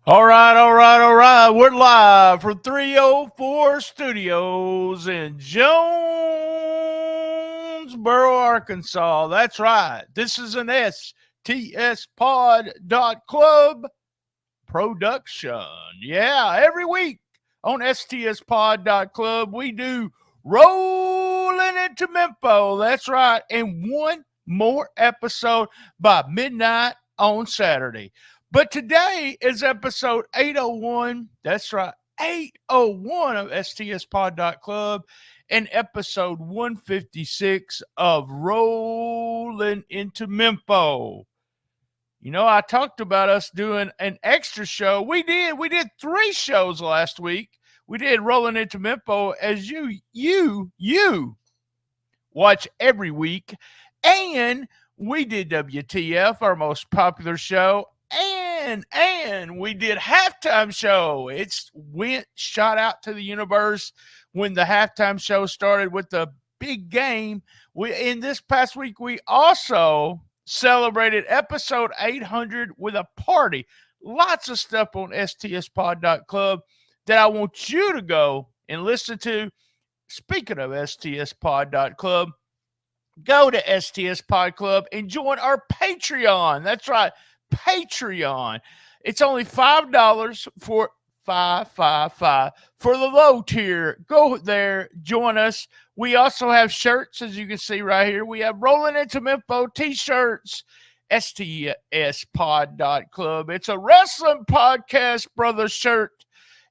All right, all right, all right. We're live from 304 Studios in Jonesboro, Arkansas. That's right. This is an STSPod.club production. Yeah, every week on STSPod.club, we do Rollin Into Mempho. That's right. And one more episode by midnight on Saturday. But today is episode 801. That's right, 801 of STSPod.club and episode 156 of Rollin Into Mempho. You know, I talked about us doing an extra show. We did 3 shows last week. We did Rollin Into Mempho as you watch every week. And we did WTF, our most popular show. And we did halftime show. Shot out to the universe when the halftime show started with the big game. In this past week, we also celebrated episode 800 with a party. Lots of stuff on stspod.club that I want you to go and listen to. Speaking of stspod.club, go to STS Club and join our Patreon. That's right, Patreon. It's only $5 for $5 for the low tier. Go there, join us. We also have shirts, as you can see right here. We have Rollin Into Mempho t-shirts, stspod.club. It's a wrestling podcast, brother shirt,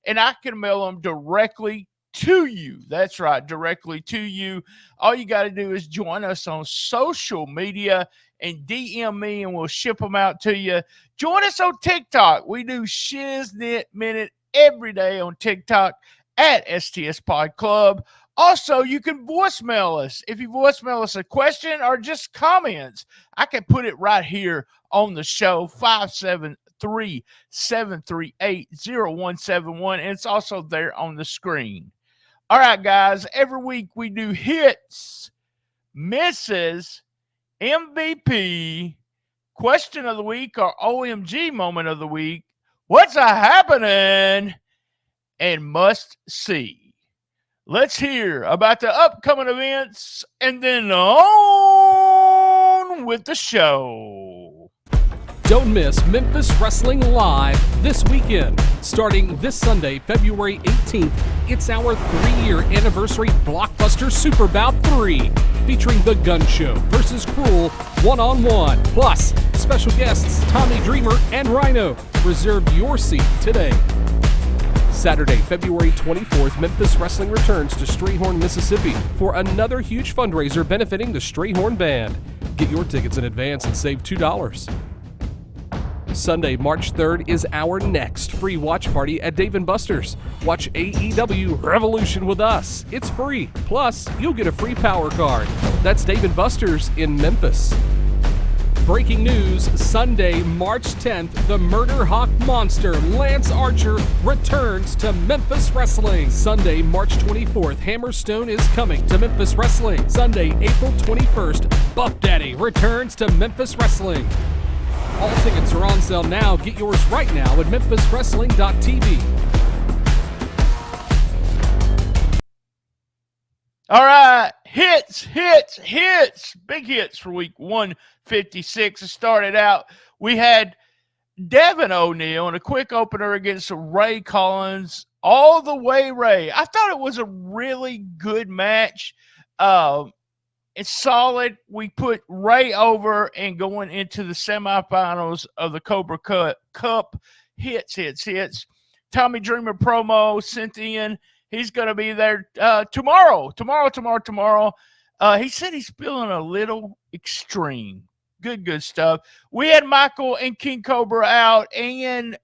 and I can mail them directly to you. That's right, directly to you. All you got to do is join us on social media and DM me, and we'll ship them out to you. Join us on TikTok. We do Shiznit Minute every day on TikTok at STS Pod Club. Also, you can voicemail us. If you voicemail us a question or just comments, I can put it right here on the show, 573-738-0171, and it's also there on the screen. All right, guys, every week we do hits, misses, MVP, question of the week, or OMG moment of the week, what's a happening, and must see. Let's hear about the upcoming events and then on with the show. Don't miss Memphis Wrestling Live this weekend. Starting this Sunday, February 18th, it's our 3-year anniversary blockbuster Super Bout III, featuring the GunShow versus KRULE one-on-one, plus special guests Tommy Dreamer and Rhino. Reserve your seat today. Saturday, February 24th, Memphis Wrestling returns to Strayhorn, Mississippi for another huge fundraiser benefiting the Strayhorn Band. Get your tickets in advance and save $2. Sunday, March 3rd is our next free watch party at Dave & Buster's. Watch AEW Revolution with us. It's free. Plus, you'll get a free power card. That's Dave & Buster's in Memphis. Breaking news, Sunday, March 10th, the Murder Hawk Monster, Lance Archer, returns to Memphis Wrestling. Sunday, March 24th, Hammerstone is coming to Memphis Wrestling. Sunday, April 21st, Buff Daddy returns to Memphis Wrestling. All tickets are on sale now. Get yours right now at memphiswrestling.tv. All right, hits. Big hits for week 156. It started out, we had Devin O'Neal in a quick opener against Ray Collins. All the way, Ray. I thought it was a really good match. It's solid. We put Ray over and going into the semifinals of the Cobra Cup. Hits. Tommy Dreamer promo sent in. He's going to be there tomorrow. He said he's feeling a little extreme. Good stuff. We had Michael and King Cobra out, and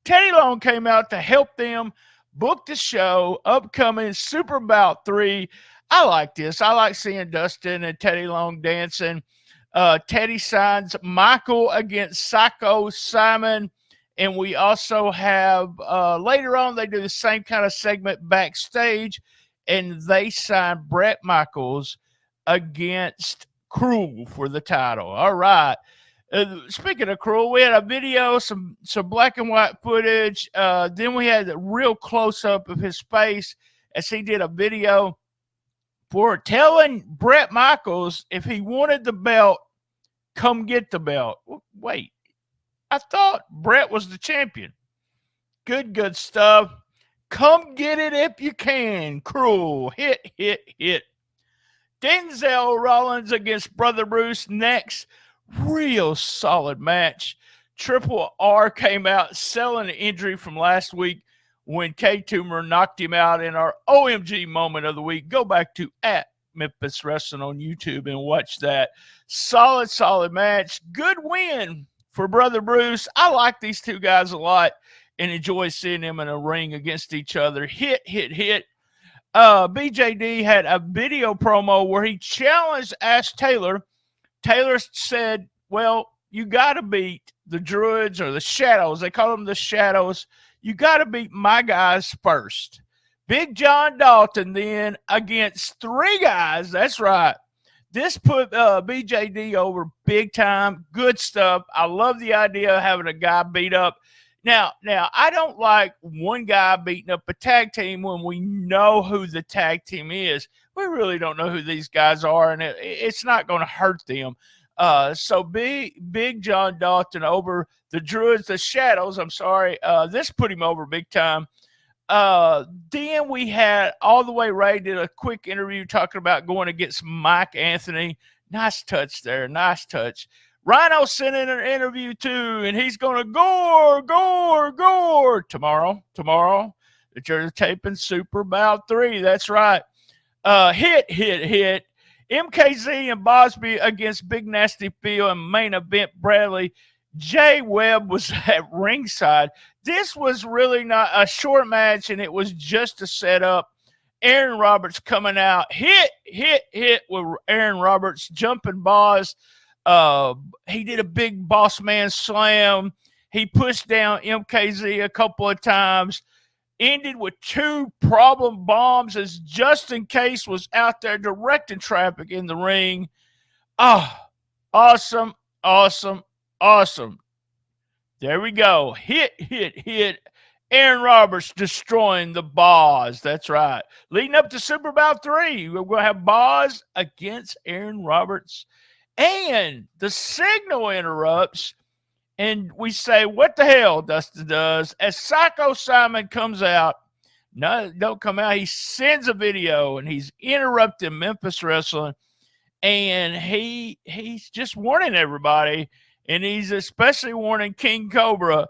Teddy Long came out to help them book the show. Upcoming Super Bout III. I like this. I like seeing Dustin and Teddy Long dancing. Teddy signs Michael against Psycho Simon. And we also have, later on, they do the same kind of segment backstage. And they sign Brett Michaels against KRULE for the title. All right. Speaking of KRULE, we had a video, some black and white footage. Then we had a real close-up of his face as he did a video for telling Bret Michaels if he wanted the belt, come get the belt. Wait, I thought Bret was the champion. Good stuff. Come get it if you can. KRULE. Hit. Denzel Rollins against Brother Bruce next. Real solid match. Triple R came out selling the injury from last week when K-Tumor knocked him out in our OMG moment of the week. Go back to @Memphis Wrestling on YouTube and watch that. Solid match. Good win for Brother Bruce. I like these two guys a lot and enjoy seeing them in a ring against each other. Hit. BJD had a video promo where he challenged Ash Taylor. Taylor said, well, you got to beat the Druids or the Shadows. They call them the Shadows. You got to beat my guys first. Big John Dalton then against three guys. That's right. This put BJD over big time. Good stuff. I love the idea of having a guy beat up. Now, I don't like one guy beating up a tag team when we know who the tag team is. We really don't know who these guys are, and it's not going to hurt them. So big John Dalton over the Druids, the Shadows, I'm sorry. This put him over big time. Then we had All the Way Ray did a quick interview talking about going against Mike Anthony. Nice touch there. Nice touch. Rhino sent in an interview too, and he's going to gore tomorrow. They're taping Super BOUT III. That's right. Hit. MKZ and Bosby against Big Nasty Phil and main event Bradley. Jay Webb was at ringside. This was really not a short match, and it was just a setup. Aaron Roberts coming out. Hit with Aaron Roberts jumping Boz. He did a big boss man slam. He pushed down MKZ a couple of times. Ended with two problem bombs as Justin Case was out there directing traffic in the ring. Awesome. There we go. Hit. Aaron Roberts destroying the Boz. That's right. Leading up to Super BOUT III, we're going to have Boz against Aaron Roberts. And the signal interrupts, and we say, what the hell, Dustin does, as Psycho Simon comes out. No, don't come out. He sends a video, and he's interrupting Memphis Wrestling, and he's just warning everybody, and he's especially warning King Cobra,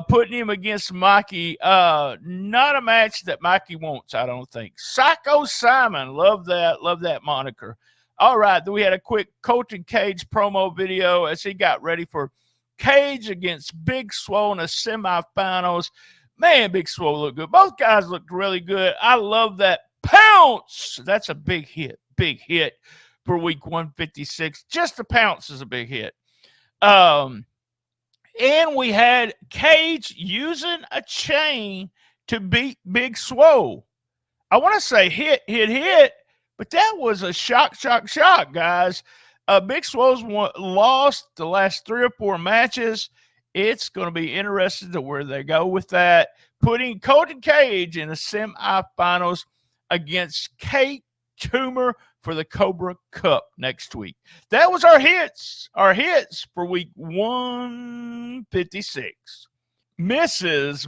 putting him against Mikey. Not a match that Mikey wants, I don't think. Psycho Simon, love that moniker. All right, then we had a quick Colton Cage promo video as he got ready for Cage against Big Swole in the semifinals. Man, Big Swole looked good. Both guys looked really good. I love that pounce. That's a big hit for week 156. Just the pounce is a big hit. And we had Cage using a chain to beat Big Swole. I want to say hit. But that was a shock, guys. Big Swole's lost the last 3 or 4 matches. It's going to be interesting to where they go with that. Putting Colton Cage in the semifinals against Kate Toomer for the Cobra Cup next week. That was our hits for week 156. Misses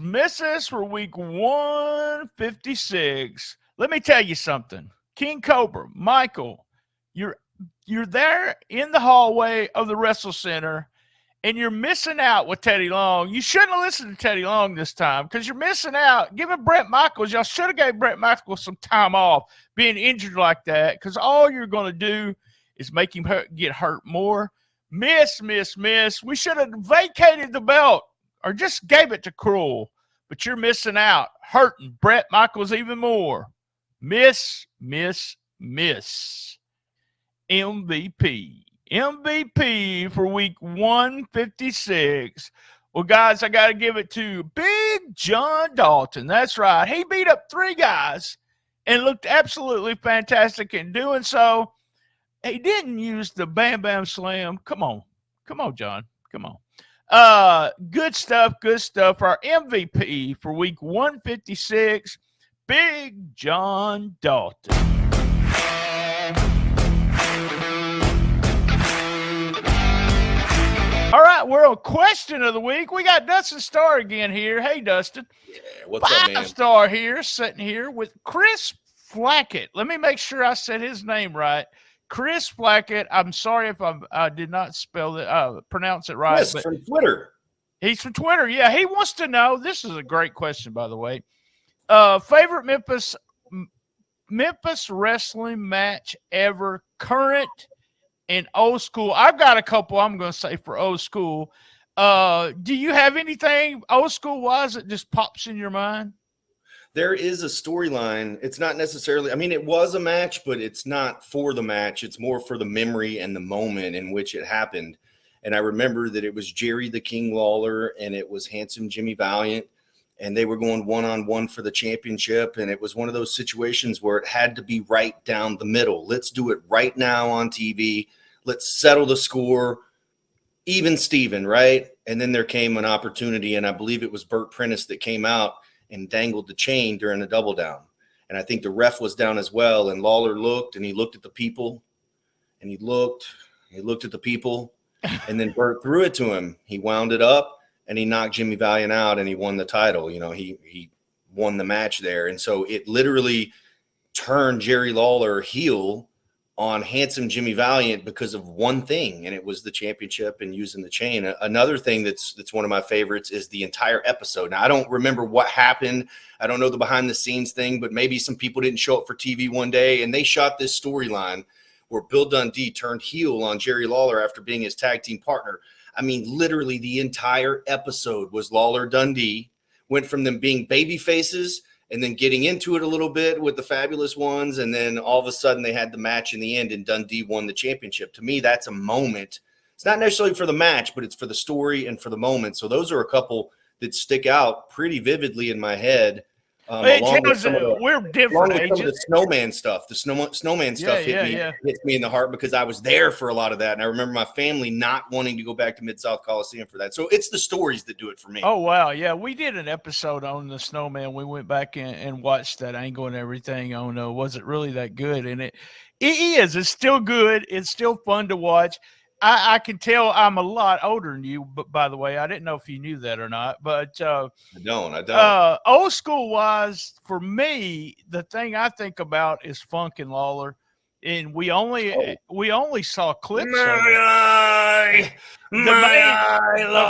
for week 156. Let me tell you something. King Cobra, Michael, you're there in the hallway of the WrestleCenter, and you're missing out with Teddy Long. You shouldn't have listened to Teddy Long this time because you're missing out. Giving Brett Michaels, y'all should have gave Brett Michaels some time off being injured like that, because all you're going to do is make him get hurt more. Miss. We should have vacated the belt or just gave it to KRULE, but you're missing out, hurting Brett Michaels even more. Miss. MVP for week 156. Well, guys, I got to give it to Big John Dalton. That's right. He beat up 3 guys and looked absolutely fantastic in doing so. He didn't use the Bam Bam Slam. Come on. Come on, John. Come on. Good stuff. Good stuff. Our MVP for week 156, Big John Dalton. All right, we're on question of the week. We got Dustin Starr again here. Hey, Dustin. Yeah, what's up, man? Star here, sitting here with Chris Flackett. Let me make sure I said his name right. Chris Flackett. I'm sorry if I did not pronounce it right. Chris from Twitter. He's from Twitter. Yeah, he wants to know. This is a great question, by the way. Favorite Memphis wrestling match ever, current and old school. I've got a couple I'm going to say for old school. Do you have anything old school wise that just pops in your mind? There is a storyline. It's not necessarily, I mean, it was a match, but it's not for the match. It's more for the memory and the moment in which it happened. And I remember that it was Jerry the King Lawler and it was Handsome Jimmy Valiant, and they were going one-on-one for the championship. And it was one of those situations where it had to be right down the middle. Let's do it right now on TV. Let's settle the score. Even Steven, right? And then there came an opportunity, and I believe it was Burt Prentice that came out and dangled the chain during the double down. And I think the ref was down as well. And Lawler looked, and he looked at the people, and he looked at the people, and then Burt threw it to him. He wound it up, and he knocked Jimmy Valiant out, and he won the title. You know, he won the match there. And so it literally turned Jerry Lawler heel on Handsome Jimmy Valiant because of one thing, and it was the championship and using the chain. Another thing that's one of my favorites is the entire episode. Now, I don't remember what happened. I don't know the behind-the-scenes thing, but maybe some people didn't show up for TV one day, and they shot this storyline where Bill Dundee turned heel on Jerry Lawler after being his tag team partner. I mean, literally the entire episode was Lawler Dundee, went from them being baby faces and then getting into it a little bit with the Fabulous Ones, and then all of a sudden they had the match in the end, and Dundee won the championship. To me, that's a moment. It's not necessarily for the match, but it's for the story and for the moment. So those are a couple that stick out pretty vividly in my head. Along with some of the snowman stuff. The snowman stuff hits me in the heart because I was there for a lot of that. And I remember my family not wanting to go back to Mid-South Coliseum for that. So it's the stories that do it for me. Oh, wow. Yeah, we did an episode on the snowman. We went back and watched that angle and everything on was it really that good? And it is. It's still good. It's still fun to watch. I can tell I'm a lot older than you, but by the way, I didn't know if you knew that or not. But I don't. Old school wise, for me, the thing I think about is Funk and Lawler, and we only saw clips. The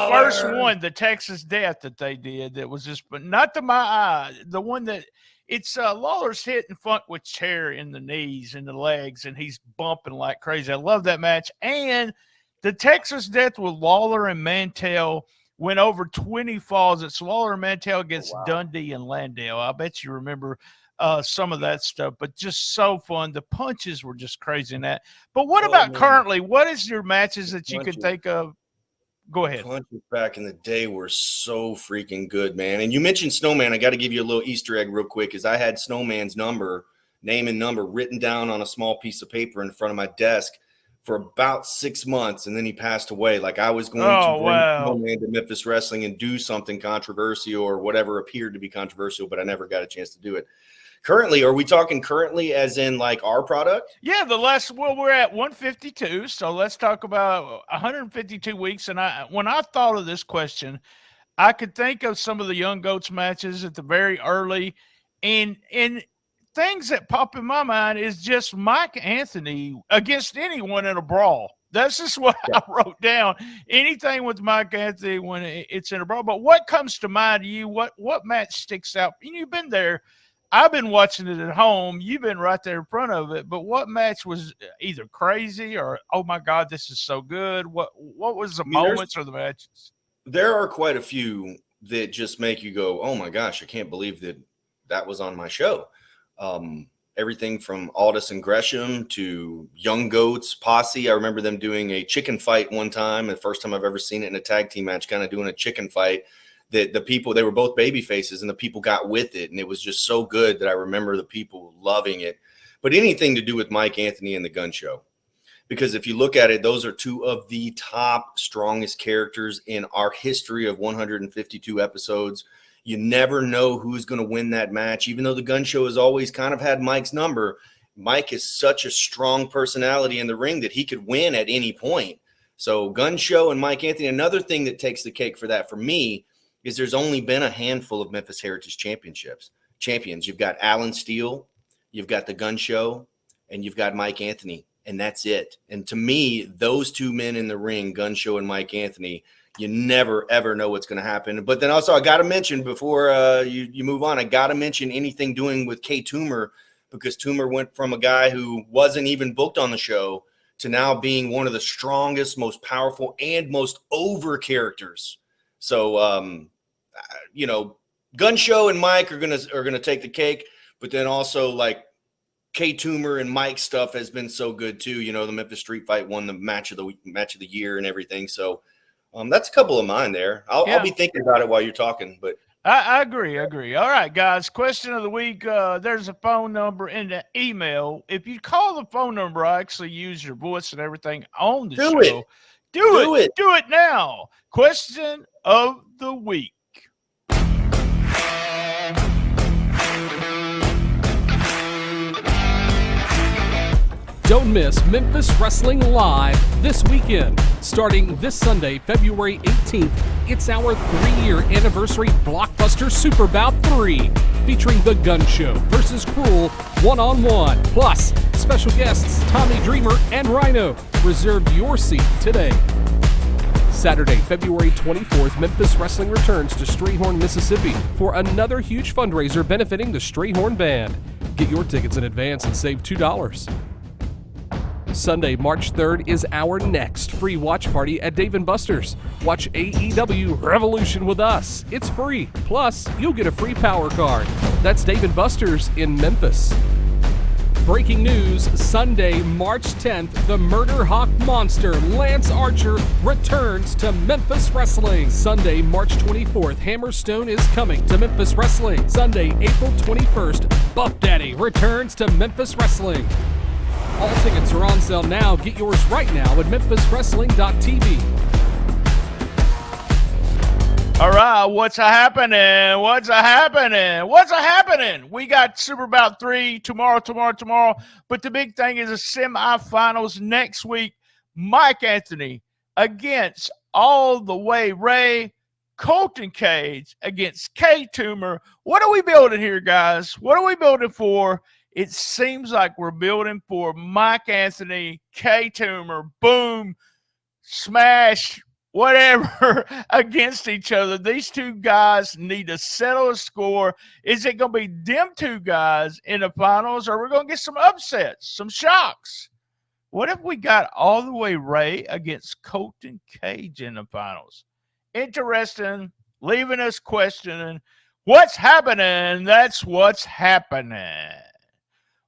first one, the Texas Death that they did, that was just, but not to my eye. The one that. It's Lawler's hitting Funk with chair in the knees and the legs, and he's bumping like crazy. I love that match. And the Texas Death with Lawler and Mantell went over 20 falls. It's Lawler and Mantell against Dundee and Landale. I bet you remember some of that stuff, but just so fun. The punches were just crazy in that. But what about currently? What is your matches that you could think of? Go ahead. Punches back in the day were so freaking good, man. And you mentioned Snowman. I got to give you a little Easter egg real quick, because I had Snowman's name and number written down on a small piece of paper in front of my desk for about 6 months, and then he passed away. Like, I was going to bring Snowman to Memphis Wrestling and do something controversial or whatever appeared to be controversial, but I never got a chance to do it. Currently, are we talking currently as in like our product? Yeah, we're at 152, so let's talk about 152 weeks. And when I thought of this question, I could think of some of the Young Goats matches at the very early, and things that pop in my mind is just Mike Anthony against anyone in a brawl. That's just what I wrote down. Anything with Mike Anthony when it's in a brawl. But what comes to mind to you? What match sticks out? You've been there. I've been watching it at home. You've been right there in front of it. But what match was either crazy or, oh, my God, this is so good? What was the moments or the matches? There are quite a few that just make you go, oh, my gosh, I can't believe that was on my show. Everything from Aldous and Gresham to Young Goats, Posse. I remember them doing a chicken fight one time. The first time I've ever seen it in a tag team match, kind of doing a chicken fight. The people, they were both baby faces, and the people got with it, and it was just so good that I remember the people loving it. But anything to do with Mike Anthony and the Gun Show. because if you look at it, those are two of the top strongest characters in our history of 152 episodes. You never know who's going to win that match, even though the Gun Show has always kind of had Mike's number. Mike is such a strong personality in the ring that he could win at any point. So Gun Show and Mike Anthony, another thing that takes the cake for that for me is there's only been a handful of Memphis Heritage champions. You've got Alan Steele, you've got the Gun Show, and you've got Mike Anthony, and that's it. And to me, those two men in the ring, Gun Show and Mike Anthony, you never, ever know what's going to happen. But then also I got to mention before you move on, I got to mention anything doing with K Toomer, because Toomer went from a guy who wasn't even booked on the show to now being one of the strongest, most powerful, and most over characters. So, Gun Show and Mike are gonna take the cake, but then also like K Toomer and Mike stuff has been so good too. The Memphis Street Fight won the match of the year and everything. So that's a couple of mine there. I'll be thinking about it while you're talking, but. I agree. All right, guys. Question of the week. There's a phone number in the email. If you call the phone number, I actually use your voice and everything on the show. Do it now. Question of the week. Don't miss Memphis Wrestling Live this weekend. Starting this Sunday, February 18th, it's our 3-year anniversary blockbuster Super Bout III, featuring The Gun Show versus KRULE one-on-one, plus special guests Tommy Dreamer and Rhino. Reserve your seat today. Saturday, February 24th, Memphis Wrestling returns to Strayhorn, Mississippi for another huge fundraiser benefiting the Strayhorn Band. Get your tickets in advance and save $2. Sunday, March 3rd is our next free watch party at Dave & Buster's. Watch AEW Revolution with us. It's free. Plus, you'll get a free power card. That's Dave & Buster's in Memphis. Breaking news, Sunday, March 10th, the Murder Hawk Monster, Lance Archer, returns to Memphis Wrestling. Sunday, March 24th, Hammerstone is coming to Memphis Wrestling. Sunday, April 21st, Buff Daddy returns to Memphis Wrestling. All tickets are on sale now. Get yours right now at memphiswrestling.tv. All right, what's happening? We got Super Bout III tomorrow. But the big thing is the semifinals next week. Mike Anthony against All the Way Ray, Colton Cage against K Toomer. What are we building here, guys? What are we building for? It seems like we're building for Mike Anthony, K Toomer, boom, smash, whatever, against each other. These two guys need to settle a score. Is it going to be them two guys in the finals, or we're going to get some upsets, some shocks? What if we got All the Way Ray against Colton Cage in the finals? Interesting, leaving us questioning what's happening. That's what's happening.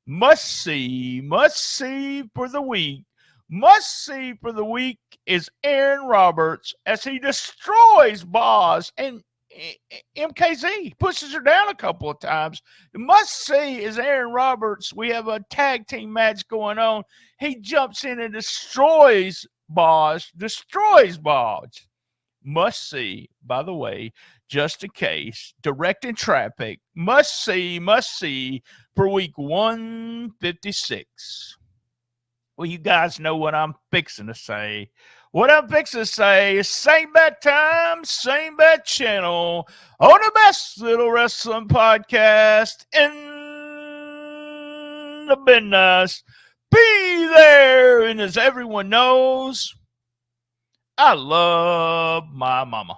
Must see for the week. Must see for the week is Aaron Roberts as he destroys Boz and MKZ. Pushes her down a couple of times. The must see is Aaron Roberts. We have a tag team match going on. He jumps in and destroys Boz. Must see, by the way, just in case, directing traffic. Must see for week 156. Well, you guys know what I'm fixing to say. What I'm fixing to say is same bad time, same bad channel on the best little wrestling podcast in the business. Be there, and as everyone knows, I love my mama.